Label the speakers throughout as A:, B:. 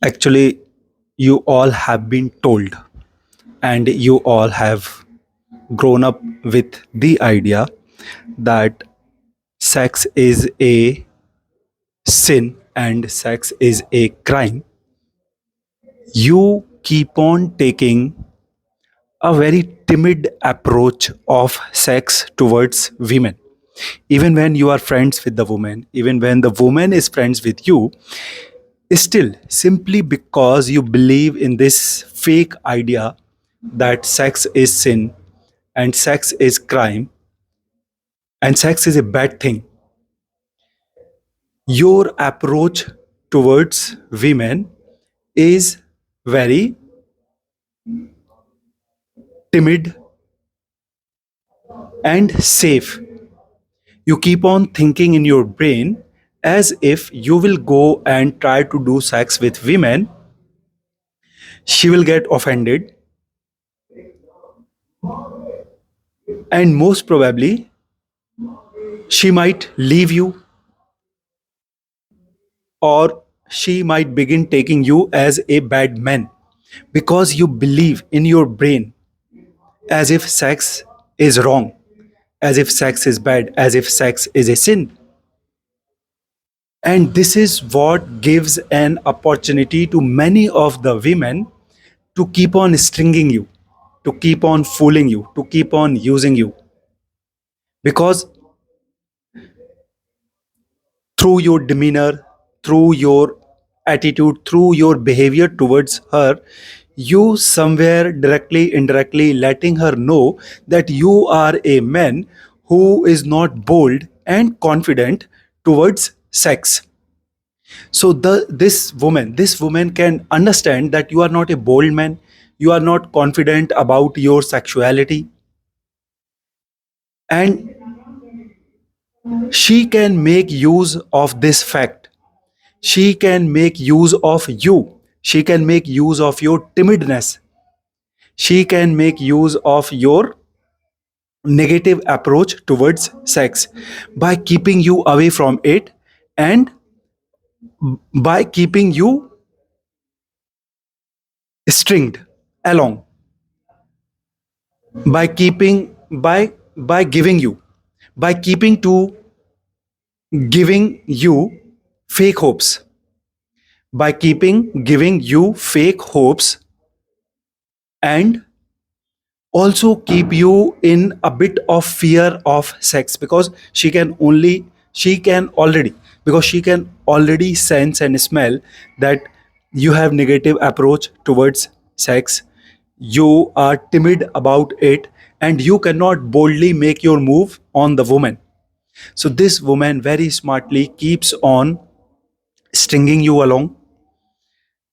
A: Actually, you all have been told, and you all have grown up with the idea that sex is a sin and sex is a crime. You keep on taking a very timid approach of sex towards women. Even when you are friends with the woman, even when the woman is friends with you, still, simply because you believe in this fake idea that sex is sin and sex is crime and sex is a bad thing, your approach towards women is very timid and safe. You keep on thinking in your brain as if you will go and try to do sex with women, she will get offended, and most probably she might leave you, or she might begin taking you as a bad man because you believe in your brain as if sex is wrong, as if sex is bad, as if sex is a sin. And this is what gives an opportunity to many of the women to keep on stringing you, to keep on fooling you, to keep on using you. Because through your demeanor, through your attitude, through your behavior towards her, you somewhere directly, indirectly letting her know that you are a man who is not bold and confident towards sex. So this woman can understand that you are not a bold man, you are not confident about your sexuality, and she can make use of this fact. She can make use of you. She can make use of your timidness. She can make use of your negative approach towards sex by keeping you away from it, and by keeping you stringed along, by keeping by giving you, by keeping to giving you fake hopes, by keeping giving you fake hopes, and also keep you in a bit of fear of sex, because she can already because she can already sense and smell that you have negative approach towards sex, you are timid about it, and you cannot boldly make your move on the woman. So this woman very smartly keeps on stringing you along,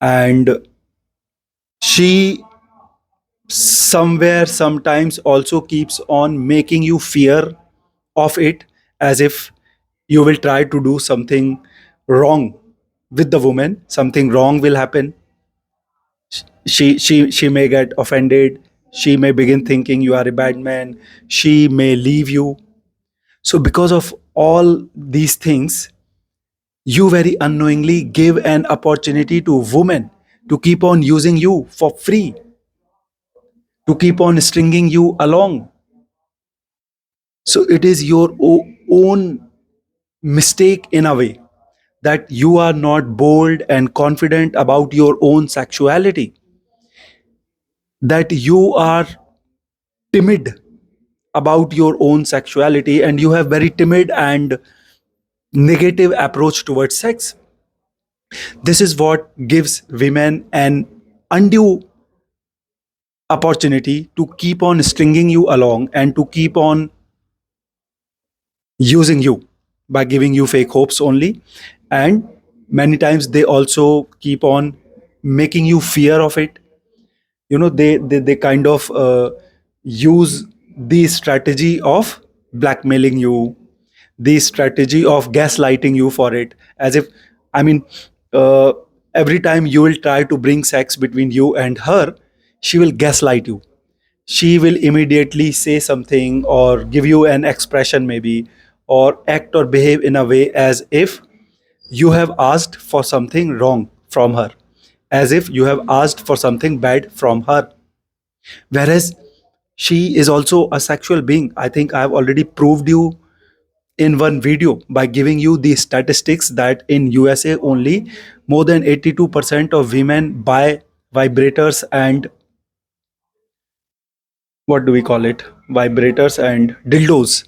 A: and she somewhere sometimes also keeps on making you fear of it, as if you will try to do something wrong with the woman, something wrong will happen. She may get offended, she may begin thinking you are a bad man, she may leave you. So because of all these things, you very unknowingly give an opportunity to women to keep on using you for free, to keep on stringing you along. So it is your own mistake in a way that you are not bold and confident about your own sexuality, that you are timid about your own sexuality, and you have very timid and negative approach towards sex. This is what gives women an undue opportunity to keep on stringing you along and to keep on using you by giving you fake hopes only. And many times they also keep on making you fear of it. They kind of use the strategy of blackmailing you, the strategy of gaslighting you for it, as if, I mean, uh, every time you will try to bring sex between you and her, she will gaslight you. She will immediately say something or give you an expression maybe, or act or behave in a way as if you have asked for something wrong from her, as if you have asked for something bad from her. Whereas she is also a sexual being. I think I have already proved you in one video by giving you the statistics that in USA only more than 82% of women buy vibrators and what do we call it? Vibrators and dildos.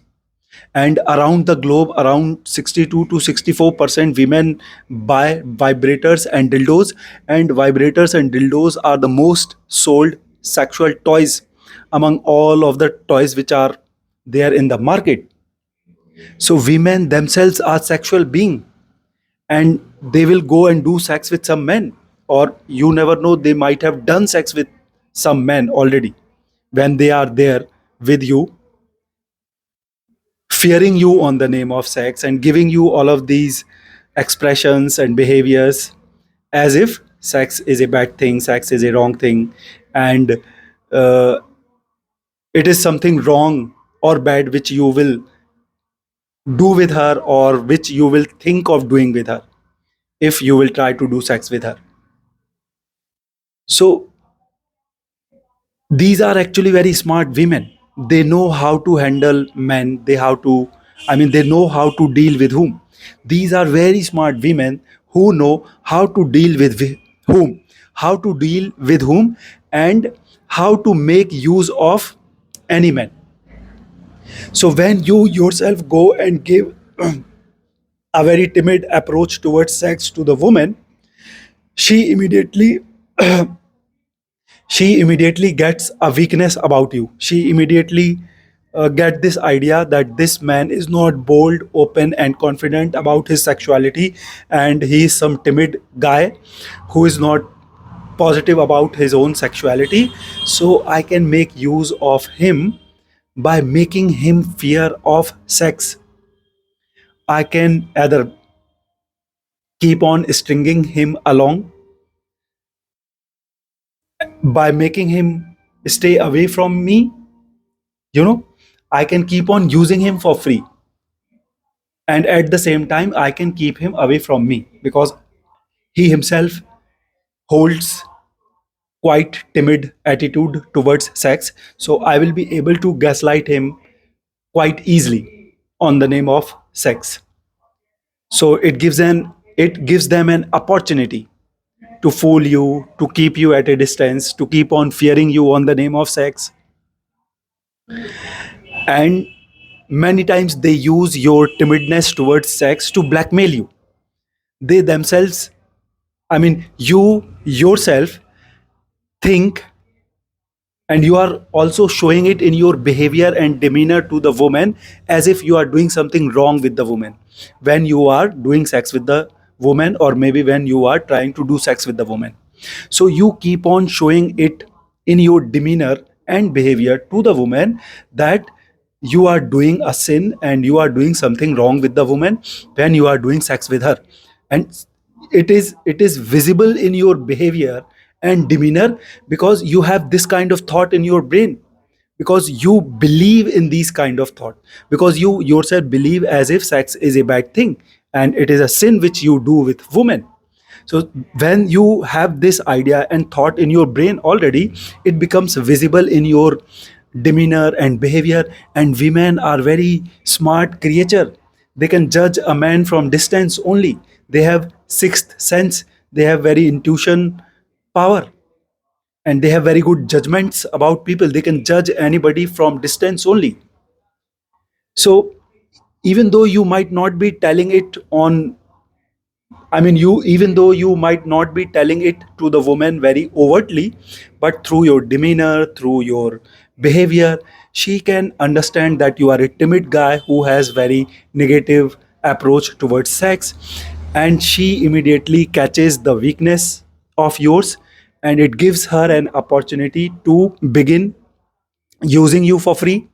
A: And around the globe, around 62 to 64% women buy vibrators and dildos. And vibrators and dildos are the most sold sexual toys among all of the toys which are there in the market. So women themselves are sexual being, and they will go and do sex with some men, or you never know, they might have done sex with some men already when they are there with you, fearing you on the name of sex and giving you all of these expressions and behaviors as if sex is a bad thing, sex is a wrong thing, and uh, it is something wrong or bad which you will do with her, or which you will think of doing with her if you will try to do sex with her. So these are actually very smart women. They know how to handle men. They know how to deal with whom. These are very smart women who know how to deal with whom, how to deal with whom, and how to make use of any man. So when you yourself go and give a very timid approach towards sex to the woman, she immediately she immediately gets a weakness about you. She immediately get this idea that this man is not bold, open and confident about his sexuality, and he is some timid guy who is not positive about his own sexuality. So I can make use of him by making him fear of sex. I can either keep on stringing him along by making him stay away from me. you know I can keep on using him for free, and at the same time I can keep him away from me because he himself holds quite timid attitude towards sex. So I will be able to gaslight him quite easily on the name of sex. So it gives them an opportunity to fool you, to keep you at a distance, to keep on fearing you on the name of sex. And many times they use your timidness towards sex to blackmail you. They themselves, you yourself think, and you are also showing it in your behavior and demeanor to the woman as if you are doing something wrong with the woman when you are doing sex with the woman, or maybe when you are trying to do sex with the woman. So you keep on showing it in your demeanor and behavior to the woman that you are doing a sin and you are doing something wrong with the woman when you are doing sex with her. And it is visible in your behavior and demeanor because you have this kind of thought in your brain, because you believe in these kind of thought, because you yourself believe as if sex is a bad thing and it is a sin which you do with women. So when you have this idea and thought in your brain already, it becomes visible in your demeanor and behavior. And women are very smart creature. They can judge a man from distance only. They have sixth sense. They have very intuition power, and they have very good judgments about people. They can judge anybody from distance only. So even though you might not be telling it on you, even though you might not be telling it to the woman very overtly, but through your demeanor, through your behavior, she can understand that you are a timid guy who has very negative approach towards sex, and she immediately catches the weakness of yours, and it gives her an opportunity to begin using you for free,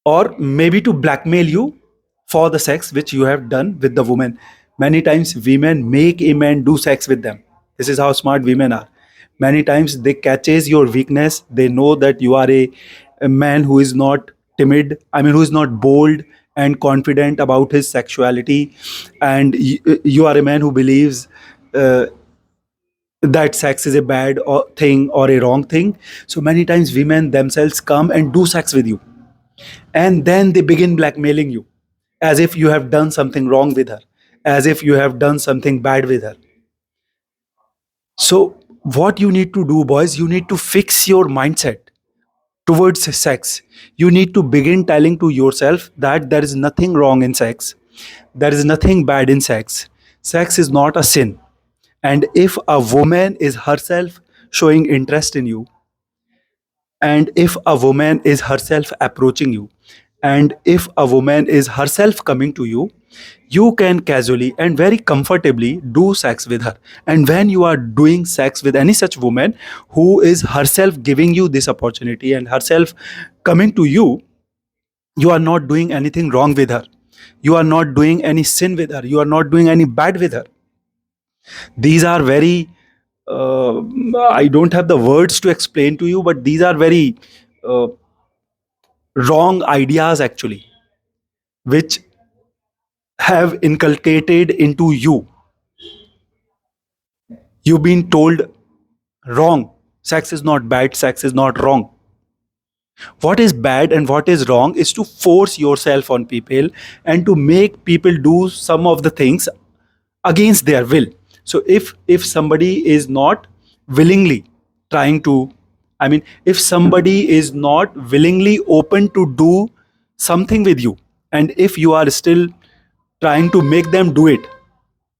A: or maybe to blackmail you for the sex which you have done with the woman. Many times women make a man do sex with them. This is how smart women are. Many times they catches your weakness. They know that you are a man who is not timid, who is not bold and confident about his sexuality, and you are a man who believes that sex is a bad thing or a wrong thing. So many times women themselves come and do sex with you, and then they begin blackmailing you as if you have done something wrong with her, as if you have done something bad with her. So what you need to do, boys, you need to fix your mindset towards sex. You need to begin telling to yourself that there is nothing wrong in sex, there is nothing bad in sex. Sex is not a sin. And if a woman is herself showing interest in you, and if a woman is herself approaching you, and if a woman is herself coming to you, you can casually and very comfortably do sex with her. And when you are doing sex with any such woman who is herself giving you this opportunity and herself coming to you, you are not doing anything wrong with her. You are not doing any sin with her. You are not doing any bad with her. These are very, uh, I don't have the words to explain to you, but these are very uh, wrong ideas actually, which have inculcated into you. You've been told wrong. Sex is not bad, sex is not wrong. What is bad and what is wrong is to force yourself on people and to make people do some of the things against their will. So if somebody is not willingly trying to, I mean, if somebody is not willingly open to do something with you, and if you are still trying to make them do it,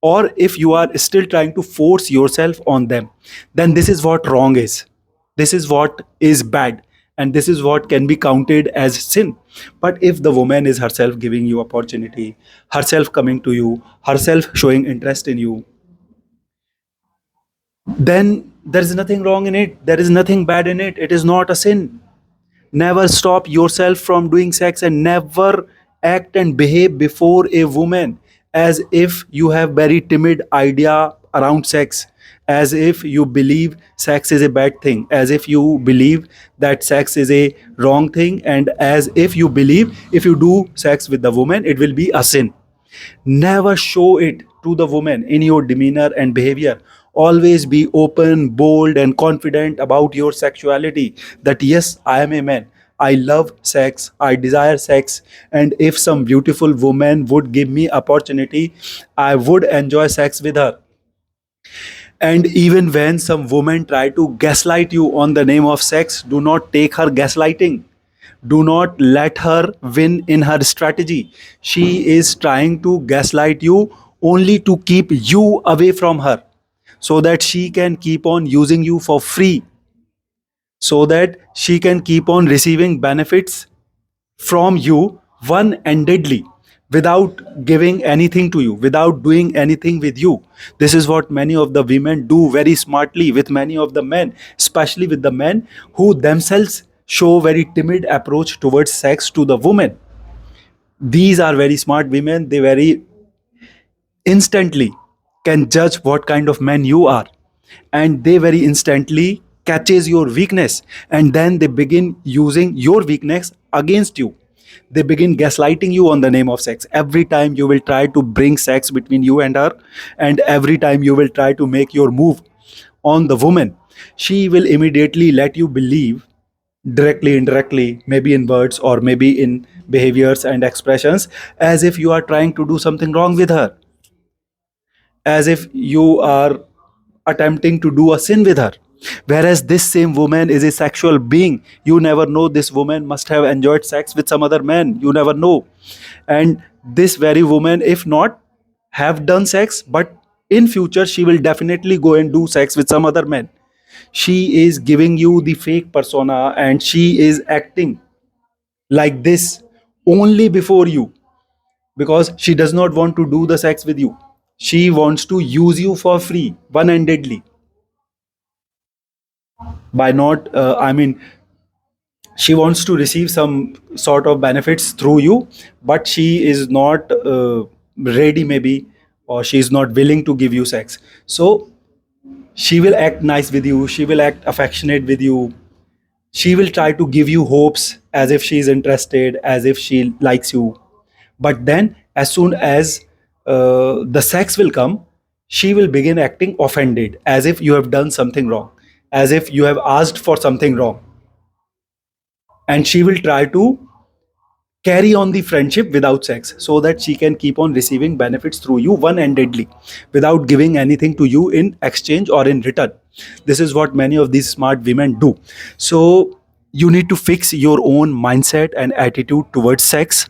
A: or if you are still trying to force yourself on them, then this is what wrong is, this is what is bad, and this is what can be counted as sin. But if the woman is herself giving you opportunity, herself coming to you, herself showing interest in you, then there is nothing wrong in it, there is nothing bad in it, it is not a sin. Never stop yourself from doing sex, and never act and behave before a woman as if you have very timid idea around sex, as if you believe sex is a bad thing, as if you believe that sex is a wrong thing, and as if you believe if you do sex with the woman it will be a sin. Never show it to the woman in your demeanor and behavior. Always be open, bold, and confident about your sexuality. That yes, I am a man. I love sex. I desire sex. And if some beautiful woman would give me opportunity, I would enjoy sex with her. And even when some women try to gaslight you on the name of sex, do not take her gaslighting. Do not let her win in her strategy. She is trying to gaslight you only to keep you away from her, so that she can keep on using you for free, so that she can keep on receiving benefits from you one-endedly, without giving anything to you, without doing anything with you. This is what many of the women do very smartly with many of the men, especially with the men who themselves show very timid approach towards sex to the woman. These are very smart women. They very instantly can judge what kind of man you are, and they very instantly catches your weakness, and then they begin using your weakness against you. They begin gaslighting you on the name of sex. Every time you will try to bring sex between you and her, and every time you will try to make your move on the woman, she will immediately let you believe, directly, indirectly, maybe in words or maybe in behaviors and expressions, as if you are trying to do something wrong with her, as if you are attempting to do a sin with her. Whereas this same woman is a sexual being. You never know, this woman must have enjoyed sex with some other man. You never know. And this very woman, if not have done sex, but in future she will definitely go and do sex with some other man. She is giving you the fake persona, and she is acting like this only before you, because she does not want to do the sex with you. She wants to use you for free, one-handedly, by not, I mean, she wants to receive some sort of benefits through you, but she is not ready, maybe, or she is not willing to give you sex. So she will act nice with you, she will act affectionate with you, she will try to give you hopes as if she is interested, as if she likes you. But then, as soon as the sex will come, she will begin acting offended, as if you have done something wrong, as if you have asked for something wrong. And she will try to carry on the friendship without sex so that she can keep on receiving benefits through you one-endedly without giving anything to you in exchange or in return. This is what many of these smart women do. So you need to fix your own mindset and attitude towards sex.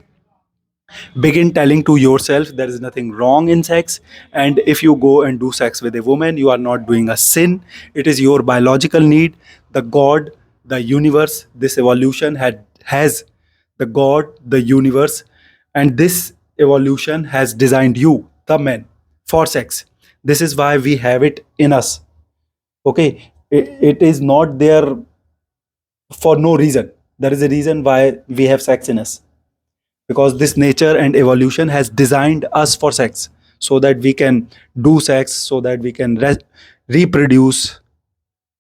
A: Begin telling to yourself there is nothing wrong in sex, and if you go and do sex with a woman, you are not doing a sin. It is your biological need. The god, the universe, this evolution has the god, the universe, and this evolution has designed you, the men, for sex. This is why we have it in us. Okay, it is not there for no reason. There is a reason why we have sex in us, because this nature and evolution has designed us for sex so that we can do sex, so that we can reproduce,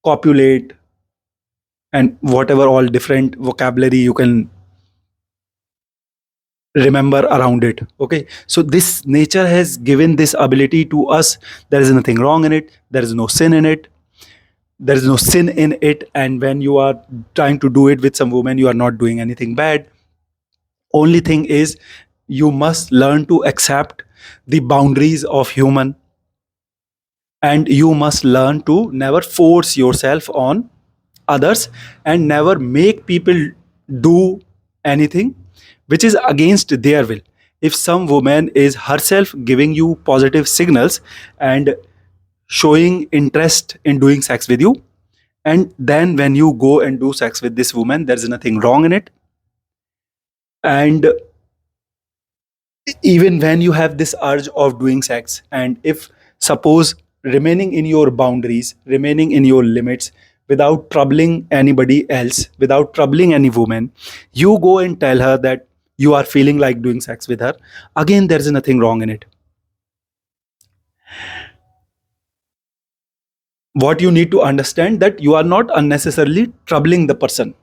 A: copulate, and whatever all different vocabulary you can remember around it. Okay, so this nature has given this ability to us. There is nothing wrong in it, there is no sin in it, there is no sin in it. And when you are trying to do it with some woman, you are not doing anything bad. Only thing is, you must learn to accept the boundaries of human, and you must learn to never force yourself on others and never make people do anything which is against their will. If some woman is herself giving you positive signals and showing interest in doing sex with you, and then when you go and do sex with this woman, there's nothing wrong in it. And even when you have this urge of doing sex, and if suppose remaining in your boundaries, remaining in your limits, without troubling anybody else, without troubling any woman, you go and tell her that you are feeling like doing sex with her, again there is nothing wrong in it. What you need to understand, that you are not unnecessarily troubling the person,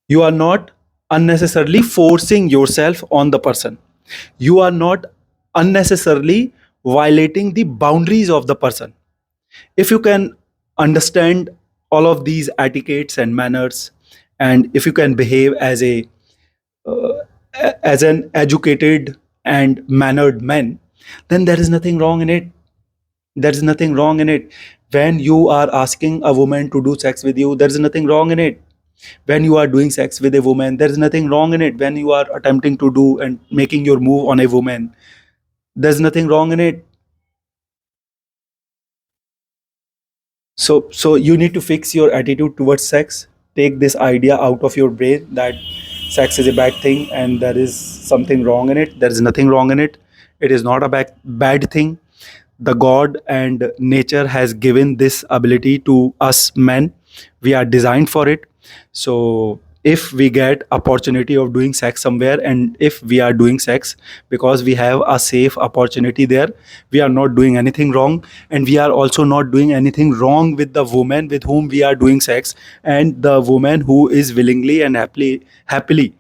A: you are not unnecessarily forcing yourself on the person, you are not unnecessarily violating the boundaries of the person. If you can understand all of these etiquettes and manners, and if you can behave as a as an educated and mannered man, then there is nothing wrong in it. There is nothing wrong in it. When you are asking a woman to do sex with you, there is nothing wrong in it. When you are doing sex with a woman, there is nothing wrong in it. When you are attempting to do and making your move on a woman, there's nothing wrong in it. So you need to fix your attitude towards sex. Take this idea out of your brain that sex is a bad thing and there is something wrong in it. There is nothing wrong in it. It is not a bad thing. The god and nature has given this ability to us men. We are designed for it. So if we get opportunity of doing sex somewhere, and if we are doing sex because we have a safe opportunity there, we are not doing anything wrong. And we are also not doing anything wrong with the woman with whom we are doing sex, and the woman who is willingly and happily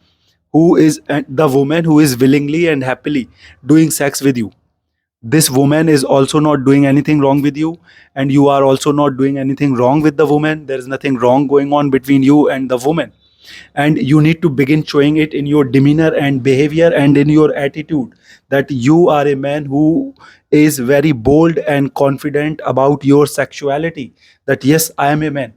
A: who is and the woman who is willingly and happily doing sex with you, this woman is also not doing anything wrong with you, and you are also not doing anything wrong with the woman. There is nothing wrong going on between you and the woman. And you need to begin showing it in your demeanor and behavior and in your attitude, that you are a man who is very bold and confident about your sexuality, that yes, I am a man.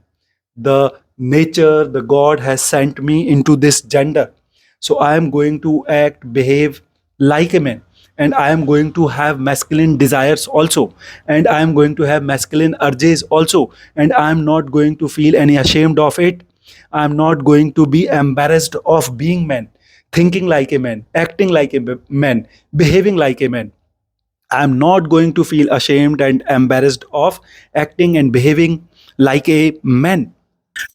A: The nature, the god has sent me into this gender, so I am going to act, behave like a man, and I am going to have masculine desires also, and I am going to have masculine urges also, and I am not going to feel any ashamed of it. I am not going to be embarrassed of being man, thinking like a man, acting like a man, behaving like a man. I am not going to feel ashamed and embarrassed of acting and behaving like a man.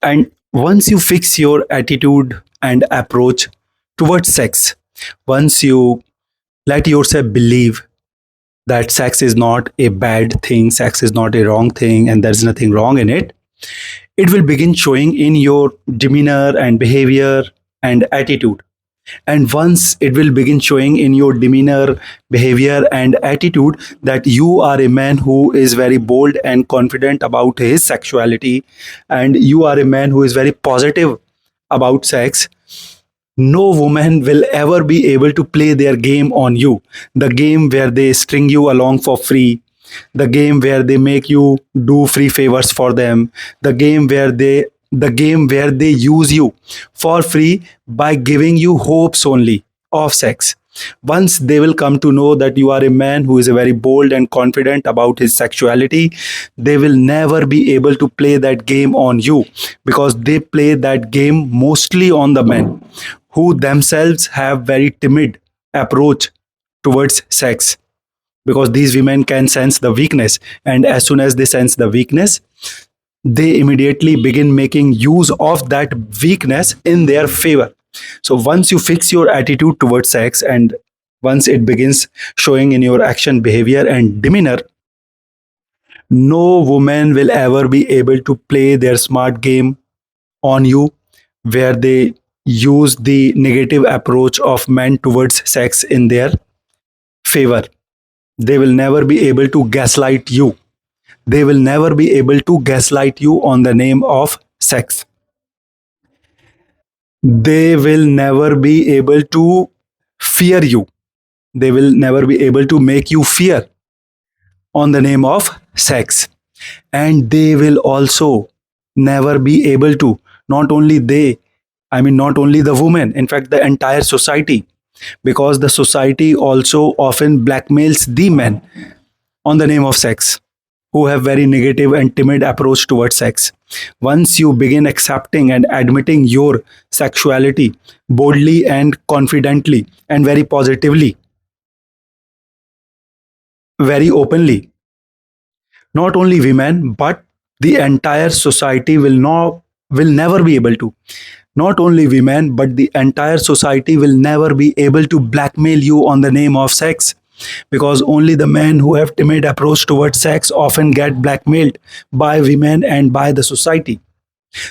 A: And once you fix your attitude and approach towards sex, once you let yourself believe that sex is not a bad thing, sex is not a wrong thing, and there's nothing wrong in it, it will begin showing in your demeanor and behavior and attitude. And once it will begin showing in your demeanor, behavior, and attitude that you are a man who is very bold and confident about his sexuality, and you are a man who is very positive about sex, no woman will ever be able to play their game on you. The game where they string you along for free, the game where they make you do free favors for them, the game where they use you for free by giving you hopes only of sex. Once they will come to know that you are a man who is very bold and confident about his sexuality, they will never be able to play that game on you, because they play that game mostly on the men who themselves have very timid approach towards sex, because these women can sense the weakness, and as soon as they sense the weakness, they immediately begin making use of that weakness in their favor. So once you fix your attitude towards sex, and once it begins showing in your action, behavior, and demeanor, no woman will ever be able to play their smart game on you, where they use the negative approach of men towards sex in their favor. They will never be able to gaslight you. They will never be able to gaslight you on the name of sex. They will never be able to fear you. They will never be able to make you fear on the name of sex. And they will also never be able to, not only they, I mean, not only the woman, in fact, the entire society, because the society also often blackmails the men on the name of sex, who have very negative and timid approach towards sex. Once you begin accepting and admitting your sexuality boldly and confidently and very positively, very openly, not only women but the entire society will never be able to, not only women but the entire society will never be able to blackmail you on the name of sex, because only the men who have timid approach towards sex often get blackmailed by women and by the society.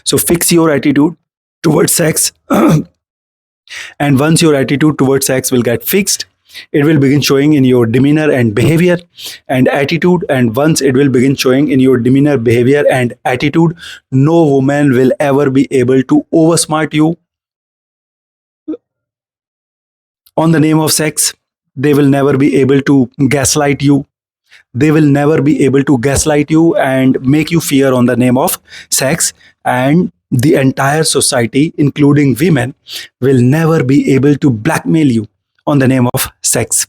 A: So fix your attitude towards sex, and once your attitude towards sex will get fixed, it will begin showing in your demeanor and behavior and attitude. And once it will begin showing in your demeanor, behavior, and attitude, no woman will ever be able to oversmart you on the name of sex. They will never be able to gaslight you. They will never be able to gaslight you and make you fear on the name of sex. And the entire society, including women, will never be able to blackmail you on the name of sex.